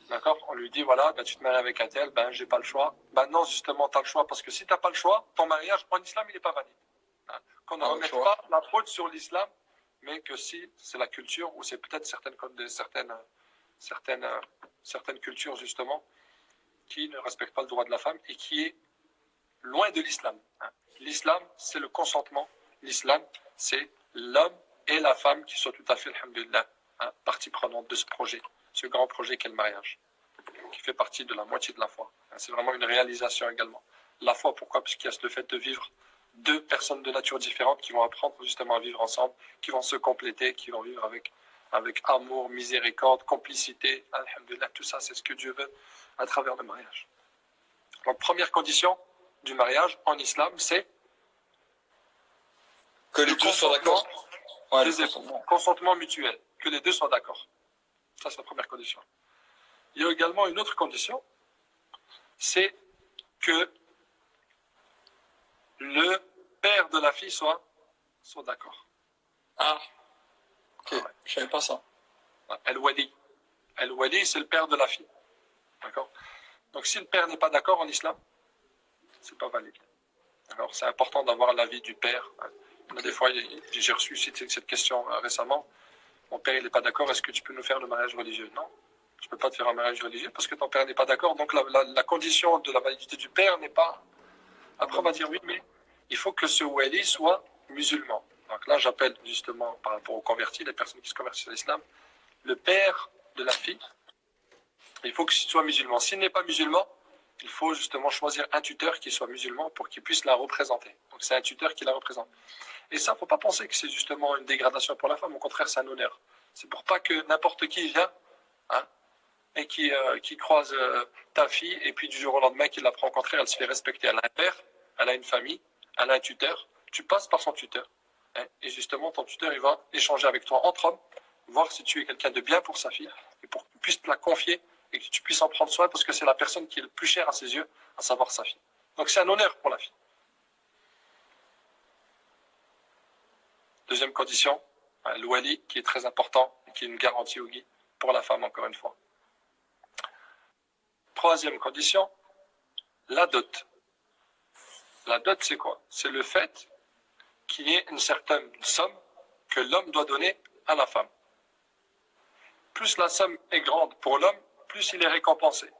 D'accord? On lui dit, voilà, ben, tu te maries avec un tel, ben, j'ai pas le choix. Ben non, justement, tu as le choix, parce que si tu n'as pas le choix, ton mariage en islam, il n'est pas valide. Hein? Qu'on ne Ah, remette tu vois. pas la faute sur l'islam, mais que si c'est la culture, ou c'est peut-être certaines cultures, justement, qui ne respectent pas le droit de la femme et qui est loin de l'islam. Hein? L'islam, c'est le consentement. L'islam, c'est l'homme et la femme qui sont tout à fait, alhamdulillah, hein, partie prenante de ce projet, ce grand projet qu'est le mariage, qui fait partie de la moitié de la foi. C'est vraiment une réalisation également. La foi, pourquoi? Parce qu'il y a le fait de vivre deux personnes de nature différente qui vont apprendre justement à vivre ensemble, qui vont se compléter, qui vont vivre avec amour, miséricorde, complicité. Alhamdulillah, tout ça, c'est ce que Dieu veut à travers le mariage. Donc, première condition du mariage en islam, c'est que les deux soient d'accord. Ouais, consentement mutuel, que les deux soient d'accord. Ça, c'est la première condition. Il y a également une autre condition, c'est que le père de la fille soit d'accord. Ah, ok, ouais. Je savais pas ça. Al-Wali. Al-Wali, c'est le père de la fille. D'accord? Donc, si le père n'est pas d'accord en islam, c'est pas valide. Alors, c'est important d'avoir l'avis du père. Okay. Des fois, j'ai reçu cette question récemment. Mon père, il n'est pas d'accord, est-ce que tu peux nous faire le mariage religieux? Non, je ne peux pas te faire un mariage religieux parce que ton père n'est pas d'accord. Donc, la condition de la validité du père n'est pas... Après, on va dire oui, mais il faut que ce wali soit musulman. Donc là, j'appelle justement par rapport aux convertis, les personnes qui se convertissent à l'islam, le père de la fille, il faut qu'il soit musulman. S'il n'est pas musulman, il faut justement choisir un tuteur qui soit musulman pour qu'il puisse la représenter. Donc c'est un tuteur qui la représente. Et ça, il ne faut pas penser que c'est justement une dégradation pour la femme, au contraire, c'est un honneur. C'est pour pas que n'importe qui vient hein, et qui croise ta fille, et puis du jour au lendemain qu'il la prend au contraire, elle se fait respecter. Elle a un père, elle a une famille, elle a un tuteur, tu passes par son tuteur. Hein, et justement, ton tuteur, il va échanger avec toi entre hommes, voir si tu es quelqu'un de bien pour sa fille, et pour que tu puisses te la confier, et que tu puisses en prendre soin, parce que c'est la personne qui est le plus chère à ses yeux, à savoir sa fille. Donc c'est un honneur pour la fille. Deuxième condition, le wali, qui est très important, et qui est une garantie au guide pour la femme, encore une fois. Troisième condition, la dot. La dot, c'est quoi? C'est le fait qu'il y ait une certaine somme que l'homme doit donner à la femme. Plus la somme est grande pour l'homme, plus il est récompensé.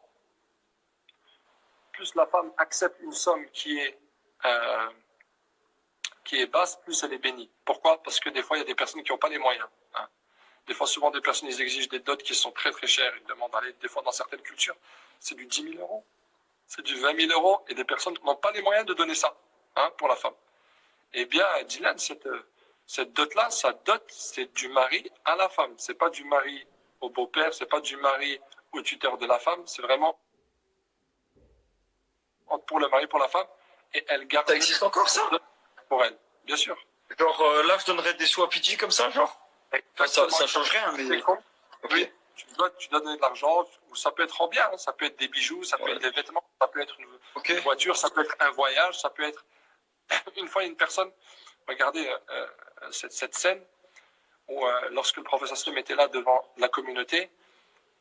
Plus la femme accepte une somme qui est basse, plus elle est bénie. Pourquoi? Parce que des fois, il y a des personnes qui n'ont pas les moyens. Hein. Des fois, souvent, des personnes, ils exigent des dots qui sont très très chères. Ils demandent d'aller, des fois, dans certaines cultures, c'est du 10 000 euros, c'est du 20 000 euros, et des personnes n'ont pas les moyens de donner ça hein, pour la femme. Eh bien, Dylan, cette dot-là, sa dot, c'est du mari à la femme. C'est pas du mari au beau-père, c'est pas du mari au tuteur de la femme, c'est vraiment pour le mari, pour la femme, et elle garde... Ça existe encore, ça? Pour elle, bien sûr. Genre, là, je donnerais des sous à Pidgey comme ça, genre? Enfin, ça change rien, mais... Okay. Oui, tu dois donner de l'argent, ça peut être en bien, hein. Ça peut être des bijoux, ça peut être des vêtements, ça peut être une voiture, ça peut être un voyage, ça peut être... Une fois, une personne, regardez cette scène, où lorsque le professeur Slim était là devant la communauté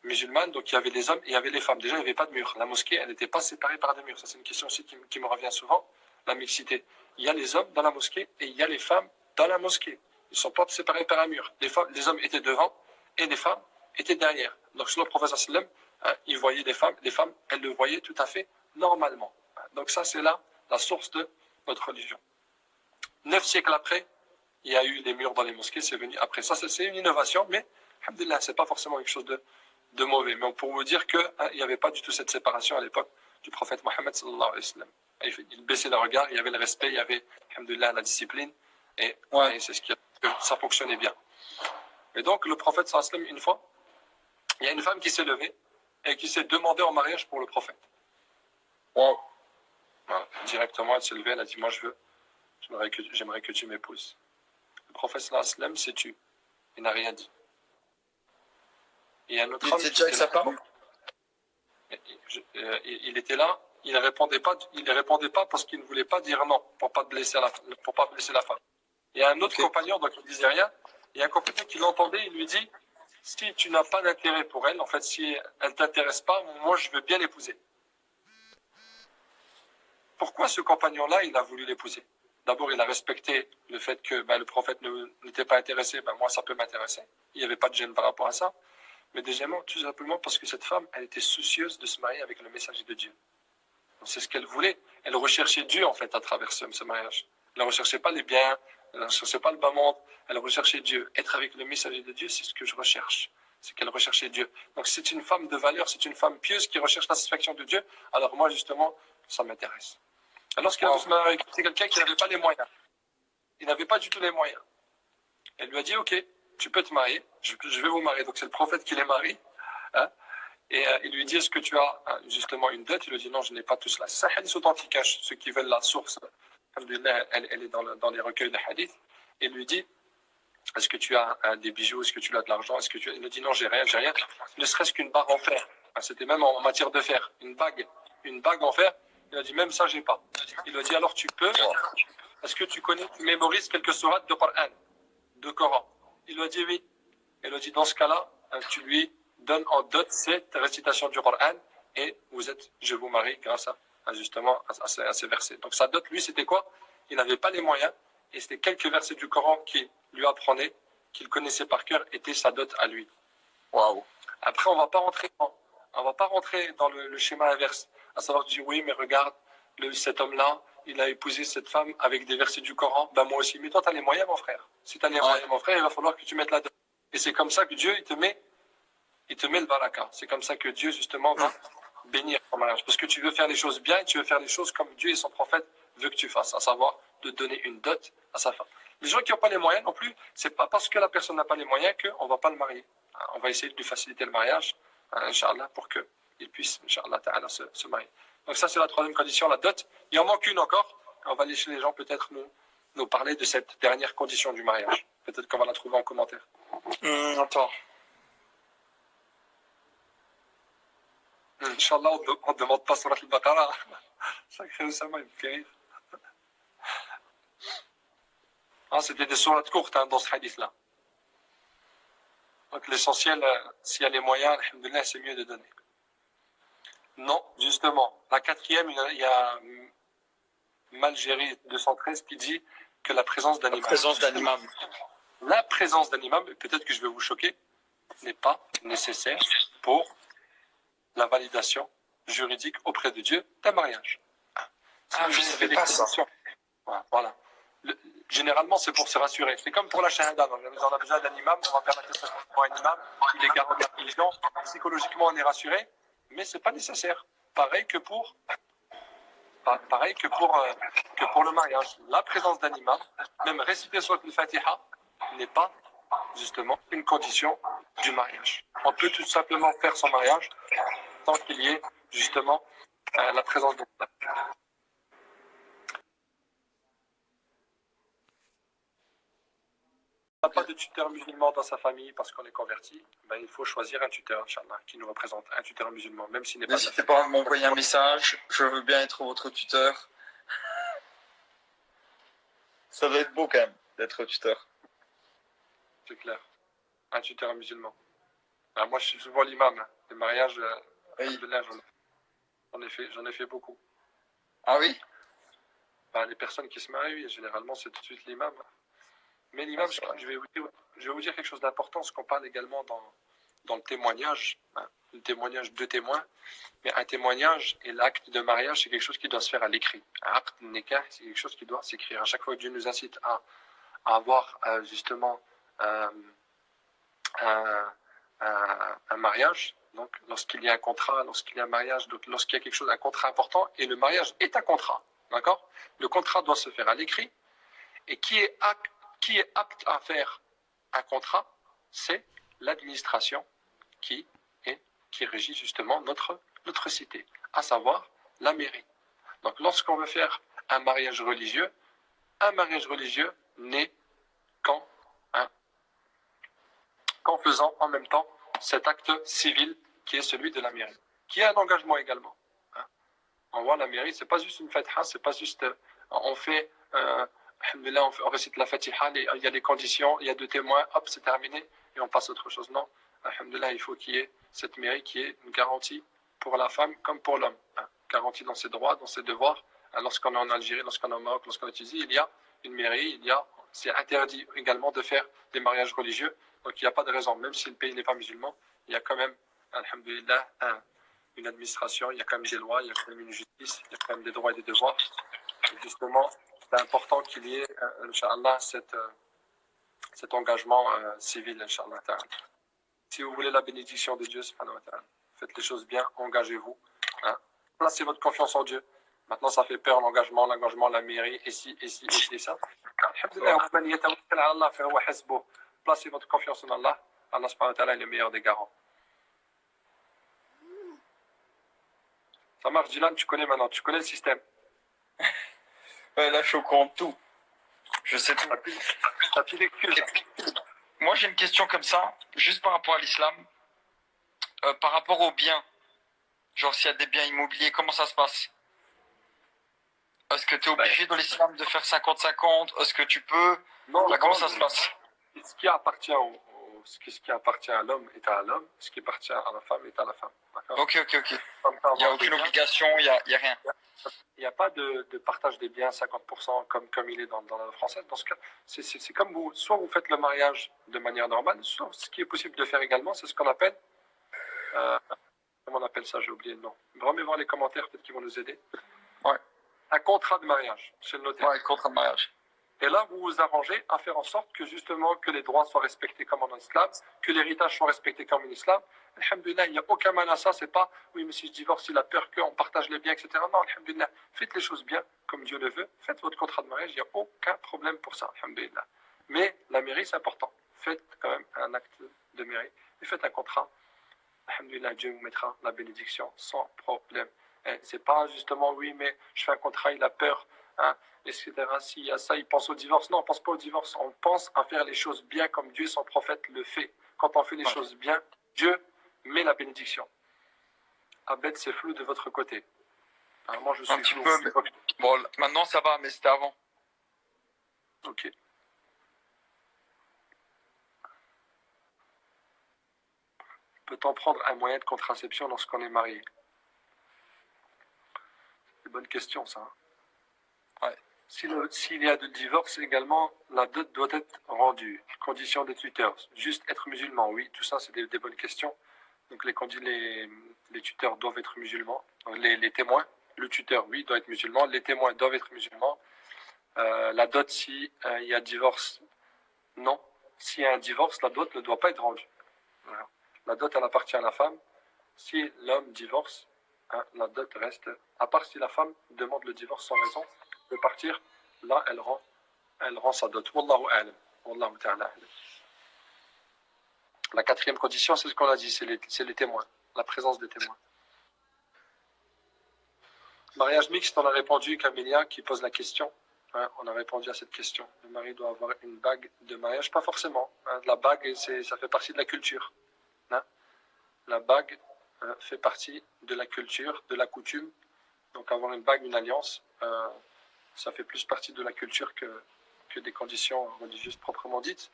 musulmane, donc il y avait les hommes et il y avait les femmes. Déjà, il n'y avait pas de mur. La mosquée, elle n'était pas séparée par des murs. Ça, c'est une question aussi qui me revient souvent, la mixité. Il y a les hommes dans la mosquée et il y a les femmes dans la mosquée. Ils ne sont pas séparés par un mur. Les hommes étaient devant et les femmes étaient derrière. Donc, selon le professeur Sallam, il voyait les femmes, elles le voyaient tout à fait normalement. Donc, ça, c'est là la source de notre religion. 9 siècles après, il y a eu des murs dans les mosquées, c'est venu après. Ça, c'est une innovation, mais, alhamdulillah, c'est pas forcément quelque chose de mauvais. Mais pour vous dire qu'il n'y avait pas du tout cette séparation à l'époque du prophète Mohammed sallallahu alayhi wa sallam. Il baissait le regard, il y avait le respect, il y avait, alhamdulillah, la discipline, et c'est ce qui a fait que ça fonctionnait bien. Et donc, le prophète sallallahu alayhi wa sallam, une fois, il y a une femme qui s'est levée et qui s'est demandée en mariage pour le prophète. Wow. Voilà. Directement, elle s'est levée, elle a dit, moi j'aimerais que tu m'épouses. Le prophète sallallahu alayhi wa sallam s'est tu. Il n'a rien dit. Et un autre homme était déjà avec sa femme? Il était là, il ne répondait pas parce qu'il ne voulait pas dire non, pour pas blesser la femme. Il y a un autre compagnon, donc il ne disait rien, il y a un compagnon qui l'entendait, il lui dit, si tu n'as pas d'intérêt pour elle, en fait, si elle ne t'intéresse pas, moi, je veux bien l'épouser. Pourquoi ce compagnon-là, il a voulu l'épouser? D'abord, il a respecté le fait que le prophète n'était pas intéressé. Moi, ça peut m'intéresser. Il n'y avait pas de gêne par rapport à ça. Mais deuxièmement, tout simplement parce que cette femme, elle était soucieuse de se marier avec le messager de Dieu. C'est ce qu'elle voulait. Elle recherchait Dieu, en fait, à travers ce mariage. Elle ne recherchait pas les biens, elle ne recherchait pas le bas monde, elle recherchait Dieu. Être avec le messager de Dieu, c'est ce que je recherche. C'est qu'elle recherchait Dieu. Donc, c'est une femme de valeur, c'est une femme pieuse qui recherche la satisfaction de Dieu. Alors, moi, justement, ça m'intéresse. Alors, lorsqu'elle a se marier avec c'est quelqu'un qui n'avait pas les moyens. Il n'avait pas du tout les moyens. Elle lui a dit, ok, tu peux te marier, je vais vous marier. Donc, c'est le prophète qui les marie. Hein. Et il lui dit, est-ce que tu as justement une dot? Il lui dit, non, je n'ai pas tout cela. C'est un hadith authentique, ceux qui veulent la source, elle est dans les recueils de hadith. Il lui dit, est-ce que tu as des bijoux, est-ce que tu as de l'argent, est-ce que tu as... Il lui dit, non, j'ai rien, ne serait-ce qu'une barre en fer. C'était même en matière de fer, une bague en fer. Il a dit, même ça, j'ai pas. Il lui a dit, alors tu peux, est-ce que tu mémorises quelques sourates de Coran? Il lui a dit, oui. Il lui a dit, dans ce cas-là, tu lui donne en dot cette récitation du Coran et je vous marie grâce justement à ces versets. Donc sa dot, lui, c'était quoi? Il n'avait pas les moyens et c'était quelques versets du Coran qu'il lui apprenait, qu'il connaissait par cœur, était sa dot à lui. Waouh. Après, on va pas rentrer dans le schéma inverse, à savoir dire oui, mais regarde, cet homme-là, il a épousé cette femme avec des versets du Coran. Moi aussi. Mais toi, tu as les moyens, mon frère. Si tu as les moyens, mon frère, il va falloir que tu mettes la dot. Et c'est comme ça que Dieu, il te met le baraka. C'est comme ça que Dieu, justement, va bénir ton mariage. Parce que tu veux faire les choses bien et tu veux faire les choses comme Dieu et son prophète veut que tu fasses, à savoir de donner une dot à sa femme. Les gens qui n'ont pas les moyens non plus, c'est pas parce que la personne n'a pas les moyens qu'on ne va pas le marier. On va essayer de lui faciliter le mariage, Inch'Allah, pour qu'il puisse, Inch'Allah, se marier. Donc ça, c'est la troisième condition, la dot. Il en manque une encore. On va laisser les gens peut-être nous parler de cette dernière condition du mariage. Peut-être qu'on va la trouver en commentaire. Attends. Inch'Allah, on ne demande pas Surat al-Baqarah. Sacré Oussama, il me fait rire. C'était des sourates courtes dans ce hadith-là. Donc l'essentiel, s'il y a les moyens, alhamdoulilah, c'est mieux de donner. Non, justement. La quatrième, il y a Malgérie 213 qui dit que la présence d'un imam. La présence d'un imam, peut-être que je vais vous choquer, n'est pas nécessaire pour la validation juridique auprès de Dieu d'un mariage. Je ne savais pas ça. Voilà. Généralement, c'est pour se rassurer. C'est comme pour la shahada. On a besoin d'un imam, on va faire la attestation pour un imam, il est garant de la religion. Psychologiquement, on est rassuré, mais ce n'est pas nécessaire. Pareil que pour le mariage. La présence d'un imam, même réciter sur le Fatiha, n'est pas justement une condition du mariage. On peut tout simplement faire son mariage tant qu'il y ait justement la présence d'un imam. On n'a pas de tuteur musulman dans sa famille parce qu'on est converti, il faut choisir un tuteur, Inch'Allah, qui nous représente, un tuteur musulman, même s'il n'est pas... N'hésitez pas à m'envoyer un message, je veux bien être votre tuteur. Ça doit être beau quand même, d'être tuteur. C'est clair. Un tuteur musulman. Alors moi, je suis souvent l'imam. Les mariages, oui. J'en ai fait beaucoup. Ah oui? Les personnes qui se marient, généralement, c'est tout de suite l'imam. Mais l'imam, je vais vous dire quelque chose d'important, ce qu'on parle également dans le témoignage, le témoignage de témoins. Mais un témoignage et l'acte de mariage, c'est quelque chose qui doit se faire à l'écrit. Un acte de nekah, c'est quelque chose qui doit s'écrire. À chaque fois que Dieu nous incite à avoir justement un mariage, donc lorsqu'il y a un contrat, lorsqu'il y a un mariage, donc lorsqu'il y a quelque chose, un contrat important, et le mariage est un contrat, d'accord? Le contrat doit se faire à l'écrit, et qui est apte à faire un contrat, c'est l'administration qui régit justement notre cité, à savoir la mairie. Donc lorsqu'on veut faire un mariage religieux n'est qu'en faisant en même temps cet acte civil qui est celui de la mairie, qui est un engagement également. On voit la mairie, c'est pas juste une fatiha, c'est pas juste on fait on récite la fatiha, il y a des conditions, il y a deux témoins, hop, c'est terminé et on passe à autre chose. Non, alhamdoulilah, il faut qu'il y ait cette mairie qui est une garantie pour la femme comme pour l'homme. Garantie dans ses droits, dans ses devoirs. Lorsqu'on est en Algérie, lorsqu'on est au Maroc, lorsqu'on est en Tunisie, il y a une mairie, c'est interdit également de faire des mariages religieux. Donc il n'y a pas de raison, même si le pays n'est pas musulman, il y a quand même, alhamdoulilah, une administration, il y a quand même des lois, il y a quand même une justice, il y a quand même des droits et des devoirs. Et justement, c'est important qu'il y ait, Inch'Allah, cet engagement civil, Inch'Allah. Si vous voulez la bénédiction de Dieu, faites les choses bien, engagez-vous. Placez votre confiance en Dieu. Maintenant, ça fait peur, l'engagement, la mairie, et si, et ça. Placez votre confiance en Allah. Allah subhanahu wa ta'ala est le meilleur des garants. Ça marche, Dylan, tu connais maintenant, tu connais le système. Ouais, là, je suis au courant de tout. Je sais tout. T'as plus d'excuses. Moi, j'ai une question comme ça, juste par rapport à l'islam. Par rapport aux biens, genre s'il y a des biens immobiliers, comment ça se passe? Est-ce que tu es obligé dans l'islam de faire 50-50? Est-ce que tu peux? Non, là, comment ça se passe? Ce qui appartient ce qui appartient à l'homme est à l'homme, ce qui appartient à la femme est à la femme. Ok. Il n'y a aucune obligation, il n'y a rien. Il n'y a pas de partage des biens 50% comme il est dans la loi française. Dans ce cas, c'est comme vous, soit vous faites le mariage de manière normale, soit ce qui est possible de faire également, c'est ce qu'on appelle, comment on appelle ça, j'ai oublié le nom. Remettez voir les commentaires, peut-être qu'ils vont nous aider. Ouais. Un contrat de mariage chez le notaire. Ouais, contrat de mariage. Et là, vous vous arrangez à faire en sorte que justement que les droits soient respectés comme en islam, que l'héritage soit respecté comme en islam. Alhamdulillah, il n'y a aucun mal à ça. C'est pas, oui, mais si je divorce, il a peur qu'on partage les biens, etc. Non, alhamdulillah, faites les choses bien, comme Dieu le veut. Faites votre contrat de mariage, il n'y a aucun problème pour ça, alhamdulillah. Mais la mairie, c'est important. Faites quand même un acte de mairie et faites un contrat. Alhamdulillah, Dieu vous mettra la bénédiction sans problème. C'est pas justement, oui, mais je fais un contrat, il a peur, etc. S'il y a ça, il pense au divorce. Non, on ne pense pas au divorce. On pense à faire les choses bien comme Dieu, son prophète, le fait. Quand on fait les choses bien, Dieu met la bénédiction. Abed, c'est flou de votre côté. Alors moi, je suis un petit peu, mais... Bon, maintenant, ça va, mais c'était avant. Ok. Peut-on prendre un moyen de contraception lorsqu'on est marié? C'est une bonne question, ça. Ouais. S'il y a de divorce également, la dot doit être rendue. Conditions des tuteurs. Juste être musulman, oui, tout ça, c'est des bonnes questions. Donc les tuteurs doivent être musulmans. Les témoins, le tuteur, oui, doit être musulman. Les témoins doivent être musulmans. La dot, si il y a divorce, non. S'il y a un divorce, la dot ne doit pas être rendue. Voilà. La dot, elle appartient à la femme. Si l'homme divorce, la dot reste, à part si la femme demande le divorce sans raison de partir, là, elle rend sa dot. Wallahu a'lam. Wallahu ta'ala a'lam. La quatrième condition, c'est ce qu'on a dit, c'est les témoins, la présence des témoins. Mariage mixte, on a répondu, Camélia qui pose la question. On a répondu à cette question. Le mari doit avoir une bague de mariage, pas forcément. La bague, ça fait partie de la culture. La bague fait partie de la culture, de la coutume. Donc avoir une bague, une alliance, ça fait plus partie de la culture que des conditions religieuses proprement dites.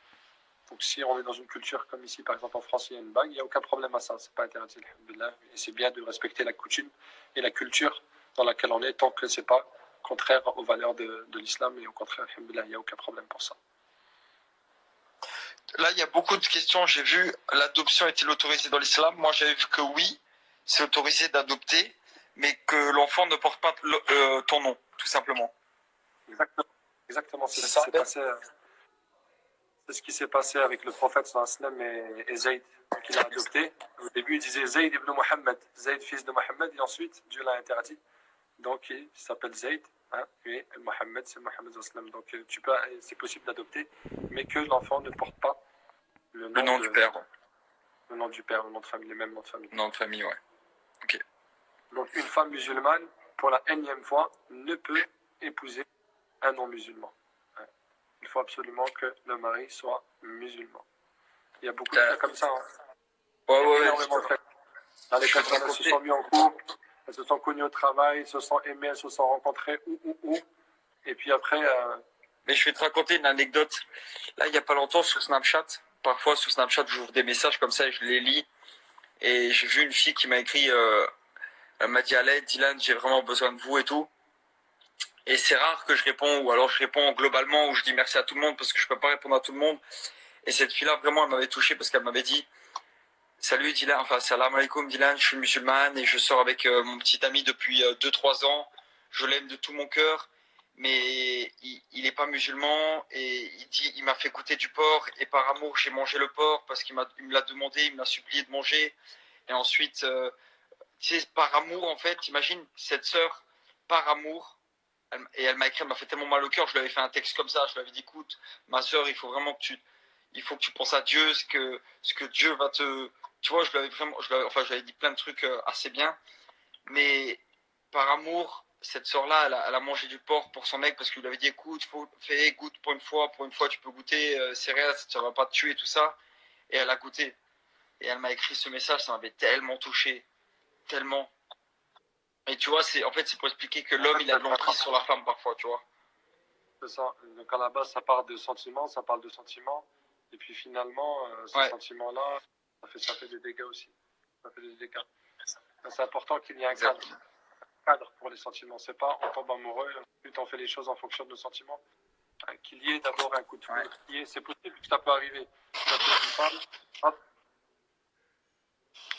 Donc si on est dans une culture comme ici, par exemple en France, il y a une bague, il n'y a aucun problème à ça. C'est pas interdit, alhamdoulilah. Et c'est bien de respecter la coutume et la culture dans laquelle on est, tant que c'est pas contraire aux valeurs de l'islam. Et au contraire, alhamdoulilah, il n'y a aucun problème pour ça. Là, il y a beaucoup de questions. J'ai vu, l'adoption est-il autorisée dans l'islam? Moi, j'avais vu que oui, c'est autorisé d'adopter, mais que l'enfant ne porte pas ton nom, tout simplement. Exactement. C'est ce qui s'est passé. C'est ce qui s'est passé avec le prophète sallam et Zayd, qu'il a adopté. Au début, il disait Zayd ibn Muhammad, Zayd fils de Mohammed, et ensuite, Dieu l'a interdit. Donc, il s'appelle Zayd, et Mohammed, c'est Mohammed sallam. Donc, c'est possible d'adopter, mais que l'enfant ne porte pas le nom du père. Le nom du père, le nom de famille, les mêmes noms de famille. Nom de famille, ouais. Ok. Donc, une femme musulmane, pour la énième fois, ne peut épouser un non-musulman. Il faut absolument que le mari soit musulman. Il y a beaucoup de cas comme ça. Ouais. Les personnes elles se sont mis en couple, elles se sont connues au travail, elles se sont aimées, elles se sont rencontrées, et puis après... Mais je vais te raconter une anecdote. Là, il n'y a pas longtemps, sur Snapchat, parfois sur Snapchat, j'ouvre des messages comme ça et je les lis. Et j'ai vu une fille qui m'a écrit, elle m'a dit, allez, Dylan, j'ai vraiment besoin de vous et tout. Et c'est rare que je réponds, ou alors je réponds globalement, ou je dis merci à tout le monde parce que je peux pas répondre à tout le monde. Et cette fille-là, vraiment, elle m'avait touché parce qu'elle m'avait dit, salut Dylan, enfin salam alaikum Dylan, je suis musulmane et je sors avec mon petit ami depuis 2-3 ans. Je l'aime de tout mon cœur, mais il est pas musulman et il m'a fait goûter du porc et par amour j'ai mangé le porc parce il me l'a demandé, il me l'a supplié de manger. Et ensuite, tu sais, par amour en fait, imagine cette sœur, par amour, elle m'a écrit, elle m'a fait tellement mal au cœur, je lui avais fait un texte comme ça, je lui avais dit écoute, ma sœur, il faut que tu penses à Dieu, ce que Dieu va te, tu vois, je lui avais dit plein de trucs assez bien, mais par amour, cette sœur-là, elle a mangé du porc pour son mec parce qu'il lui avait dit écoute, goûte pour une fois tu peux goûter, c'est réel, ça va pas te tuer tout ça, et elle a goûté, et elle m'a écrit ce message, ça m'avait tellement touché, tellement. Et tu vois, en fait c'est pour expliquer que l'homme il a de l'emprise sur la femme parfois, tu vois. C'est ça. Donc à la base, ça part de sentiments, ça parle de sentiments. Et puis finalement, ces sentiments-là, ça fait des dégâts aussi. Ça fait des dégâts. C'est important qu'il y ait un cadre pour les sentiments. C'est pas on tombe amoureux, ensuite on fait les choses en fonction de nos sentiments. Qu'il y ait d'abord un coup de foudre. C'est possible que ça peut arriver. Tu as une femme, hop,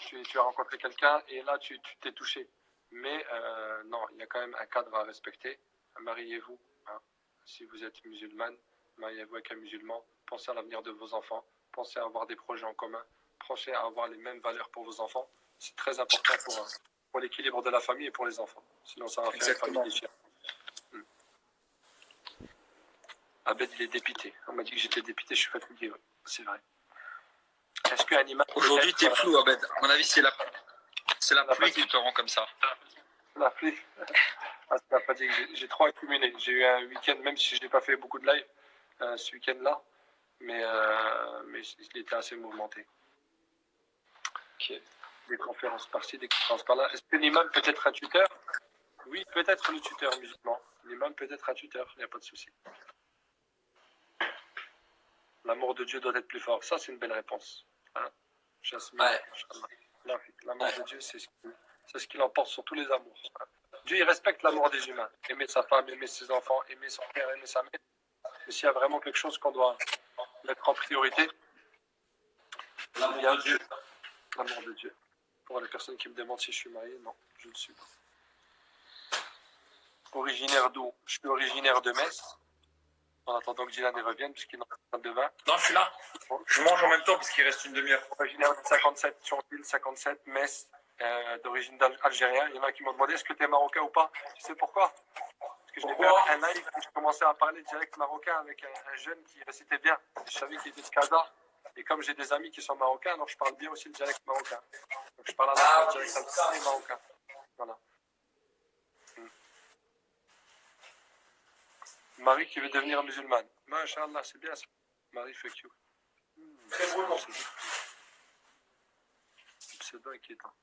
tu as rencontré quelqu'un et là tu t'es touché. Mais non, il y a quand même un cadre à respecter. Mariez-vous. Hein. Si vous êtes musulmane, mariez-vous avec un musulman. Pensez à l'avenir de vos enfants. Pensez à avoir des projets en commun. Pensez à avoir les mêmes valeurs pour vos enfants. C'est très important pour l'équilibre de la famille et pour les enfants. Sinon, ça va faire une famille déchirée. Abed, il est dépité. On m'a dit que j'étais dépité, je suis fatigué. Ouais. C'est vrai. Est-ce qu'un animal. Aujourd'hui, t'es flou, Abed. À mon avis, c'est la pluie qui te rend comme ça. La pluie. Ah, c'est la fatigue. J'ai trop accumulé. J'ai eu un week-end, même si je n'ai pas fait beaucoup de live ce week-end-là, mais il était assez mouvementé. Ok. Des conférences par-ci, des conférences par-là. Est-ce que l'imam peut être un tuteur? Oui, peut-être le tuteur musulman. L'imam peut être un tuteur, il n'y a pas de souci. L'amour de Dieu doit être plus fort. Ça, c'est une belle réponse. Hein? Jasmine, l'amour de Dieu, c'est ce qu'il emporte sur tous les amours. Hein? Dieu, il respecte l'amour des humains. Aimer sa femme, aimer ses enfants, aimer son père, aimer sa mère. Mais s'il y a vraiment quelque chose qu'on doit mettre en priorité, l'amour de Dieu. L'amour de Dieu. Pour les personnes qui me demandent si je suis marié, non, je ne le suis pas. Originaire d'où? Je suis originaire de Metz. En attendant que Dylan revienne, puisqu'il est en train de vin. Non, je suis là. Je mange en même temps parce qu'il reste une demi-heure. Originaire de 57, Thionville, 57, Metz, d'origine algérien. Il y en a qui m'ont demandé est-ce que tu es marocain ou pas? Tu sais pourquoi? Parce que je n'ai fait un live où je commençais à parler direct marocain avec un jeune qui récitait bien. Je savais qu'il était de Casa. Et comme j'ai des amis qui sont marocains, alors je parle bien aussi le dialecte marocain. Donc je parle à la fois le dialecte algérien et marocain. Voilà. Marie qui veut devenir musulmane. Masha'Allah, c'est bien ça. Marie, fuck you. Très beau. C'est pas inquiétant.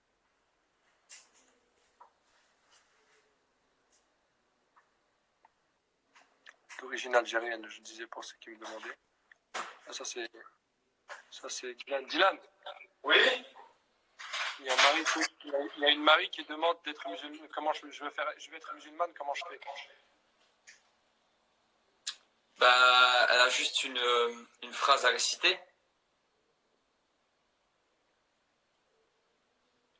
D'origine algérienne, je disais pour ceux qui me demandaient. Ah, ça c'est Dylan. Dylan. Oui. Il y a une Marie qui demande d'être musulmane. Comment je vais être musulmane, comment je fais? Bah, elle a juste une phrase à réciter.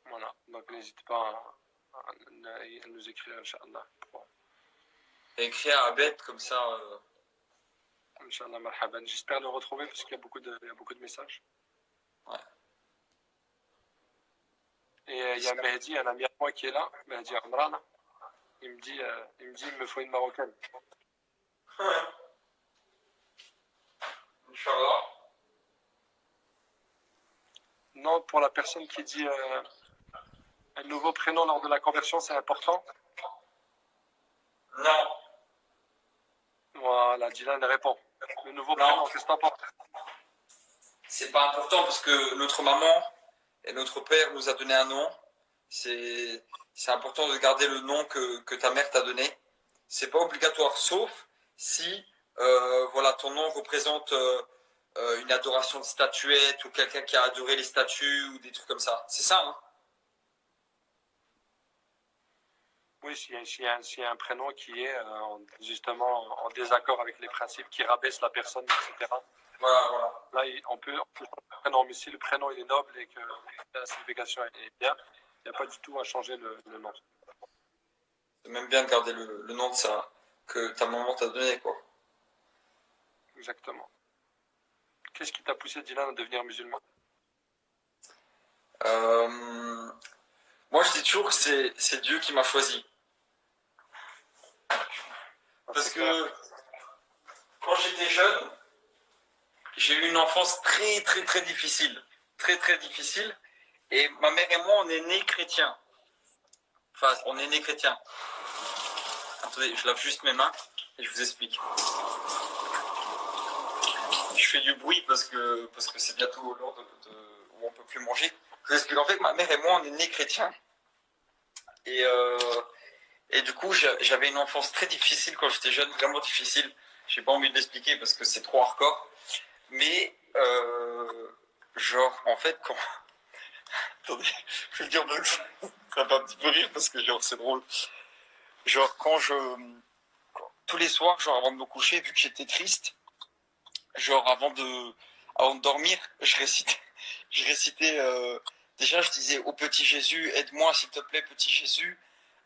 Voilà, donc n'hésite pas à nous écrire, Inch'Allah. Et écrire à Abed comme ça. Inch'Allah, marhaban. J'espère le retrouver parce qu'il y a beaucoup de messages. Ouais. Et il y a Mehdi, un ami à moi qui est là, Mehdi Amran. Il me dit, il me faut une marocaine. Inch'Allah. Non, pour la personne qui dit un nouveau prénom lors de la conversion, c'est important. Non. Voilà, Dylan répond. Le nouveau prénom, qu'est-ce que t'en penses? C'est pas important parce que notre maman et notre père nous a donné un nom. C'est important de garder le nom que ta mère t'a donné. C'est pas obligatoire, sauf si voilà, ton nom représente une adoration de statuettes ou quelqu'un qui a adoré les statues ou des trucs comme ça. C'est ça, hein? Oui, s'il y a un prénom qui est justement en désaccord avec les principes, qui rabaisse la personne, etc. Voilà. Là, on peut changer le prénom, mais si le prénom il est noble et que la signification est bien, il n'y a pas du tout à changer le nom. C'est même bien de garder le nom de ça que ta maman t'a donné, quoi. Exactement. Qu'est-ce qui t'a poussé, Dylan, à devenir musulman? Moi, je dis toujours que c'est Dieu qui m'a choisi. Parce que quand j'étais jeune, j'ai eu une enfance très très très difficile. Très très difficile. Et ma mère et moi, on est nés chrétiens. Enfin, on est nés chrétiens. Attendez, je lave juste mes mains et je vous explique. Je fais du bruit parce que c'est bientôt l'heure où on peut plus manger. Je vous explique. En fait, ma mère et moi, on est nés chrétiens. Et du coup, j'avais une enfance très difficile quand j'étais jeune, vraiment difficile. J'ai pas envie de l'expliquer parce que c'est trop hardcore. Mais, genre, en fait, quand... Attendez, je vais le dire mieux que ça. Ça va un petit peu rire parce que genre, c'est drôle. Genre, tous les soirs, genre, avant de me coucher, vu que j'étais triste, genre, avant de dormir, je récitais, déjà, je disais, au petit Jésus, aide-moi, s'il te plaît, petit Jésus.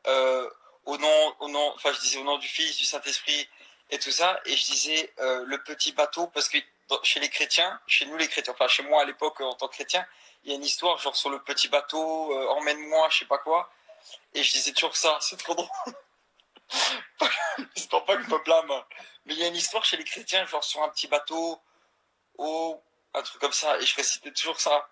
Euh, enfin je disais au nom du Fils, du Saint-Esprit et tout ça, et je disais le petit bateau, parce que chez les chrétiens, chez nous les chrétiens, enfin chez moi à l'époque en tant que chrétien, il y a une histoire genre sur le petit bateau, emmène-moi, je sais pas quoi, et je disais toujours ça, c'est trop drôle. J'espère pas que je me blâme, mais il y a une histoire chez les chrétiens, genre sur un petit bateau, un truc comme ça, et je récitais toujours ça.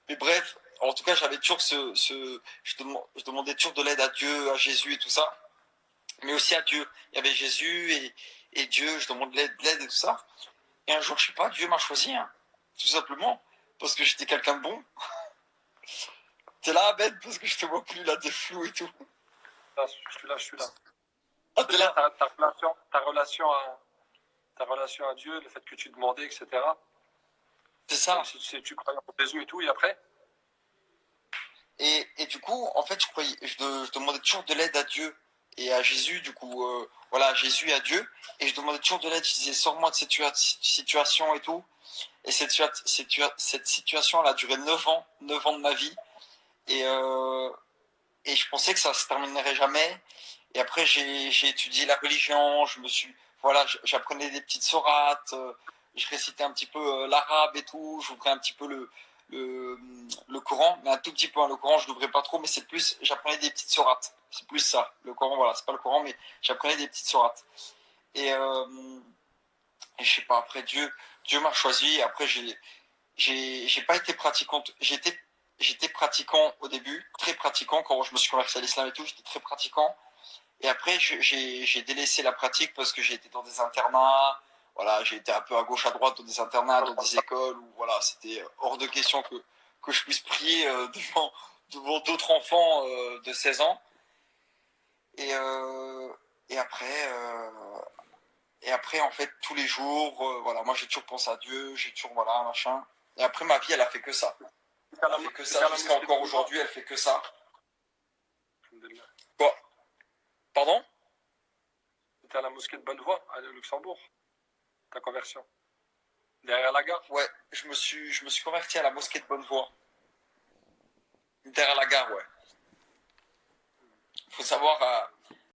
Mais bref, en tout cas, j'avais toujours je demandais toujours de l'aide à Dieu, à Jésus et tout ça, mais aussi à Dieu. Il y avait Jésus et Dieu, je demande de l'aide et tout ça. Et un jour, je sais pas, Dieu m'a choisi, hein, tout simplement, parce que j'étais quelqu'un de bon. T'es là, Ben, parce que je te vois plus, là, t'es flou et tout. Là, je suis là. Ah, t'es là. Ta relation à Dieu, le fait que tu demandais, etc. C'est ça. Si tu croyais en Jésus et tout, et après? Et du coup, en fait, je demandais toujours de l'aide à Dieu et à Jésus, du coup, voilà, à Jésus et à Dieu. Et je demandais toujours de l'aide, je disais, sors-moi de cette situation et tout. Et cette situation, elle a duré 9 ans de ma vie. Et, et je pensais que ça se terminerait jamais. Et après, j'ai étudié la religion, voilà, j'apprenais des petites sourates, je récitais un petit peu l'arabe et tout, j'ouvrais un petit peu le Coran, mais un tout petit peu, hein, le Coran, je l'ouvrais pas trop, mais c'est plus, j'apprenais des petites sourates. C'est plus ça. Le Coran, voilà, c'est pas le Coran, mais j'apprenais des petites sourates. Et, et je sais pas, après Dieu m'a choisi, et après j'ai pas été pratiquant, j'étais pratiquant au début, très pratiquant, quand je me suis converti à l'islam et tout, j'étais très pratiquant. Et après, j'ai délaissé la pratique parce que j'ai été dans des internats. Voilà, j'ai été un peu à gauche, à droite dans des internats, dans des écoles où voilà, c'était hors de question que je puisse prier devant d'autres enfants de 16 ans. Et, et après, en fait, tous les jours, voilà, moi j'ai toujours pensé à Dieu, j'ai toujours, voilà, machin. Et après, ma vie, elle a fait que ça. Elle a fait que ça jusqu'à encore aujourd'hui, elle fait que ça. Quoi? Pardon? C'était à la mosquée de Bonnevoie, à Luxembourg, ta conversion. Derrière la gare? Ouais, je me suis converti à la mosquée de Bonnevoie. Derrière la gare, ouais. Il faut savoir,